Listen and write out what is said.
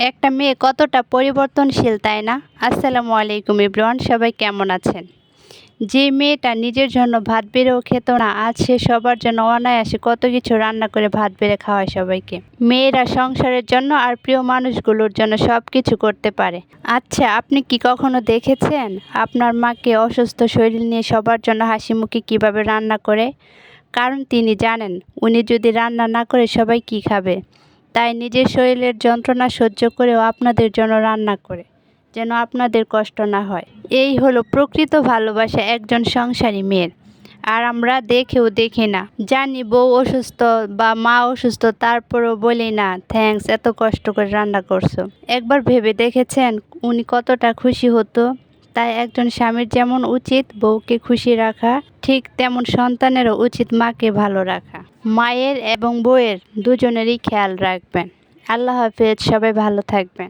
একটা মেয়ে কতটা পরিবর্তনশীল, তাই না? আসসালামু আলাইকুম এভরিওয়ান, সবাই কেমন আছেন? যে মেয়েটা নিজের জন্য ভাত বেড়েও খেত না, আজ সে সবার জন্য অনায়াসে কত কিছু রান্না করে ভাত বেড়ে খাওয়ায় সবাইকে। মেয়েরা সংসারের জন্য আর প্রিয় মানুষগুলোর জন্য সব কিছু করতে পারে। আচ্ছা, আপনি কি কখনো দেখেছেন আপনার মাকে অসুস্থ শরীর নিয়ে সবার জন্য হাসি মুখে কীভাবে রান্না করে? কারণ তিনি জানেন, উনি যদি রান্না না করে সবাই কী খাবে। তাই নিজের শরীরের যন্ত্রণা সহ্য করেও আপনাদের জন্য রান্না করে, যেন আপনাদের কষ্ট না হয়। এই হলো প্রকৃত ভালোবাসা একজন সংসারী মেয়ের। আর আমরা দেখেও দেখি না, জানি বউ অসুস্থ বা মা অসুস্থ, তারপরেও বলি না থ্যাঙ্কস, এত কষ্ট করে রান্না করছো। একবার ভেবে দেখেছেন উনি কতটা খুশি হতো? তাই একজন স্বামীর যেমন উচিত বউকে খুশি রাখা, ঠিক তেমন সন্তানেরও উচিত মাকে ভালো রাখা। মায়ের এবং বউয়ের দুজনেরই খেয়াল রাখবেন। আল্লাহ হাফেজ, সবাই ভালো থাকবেন।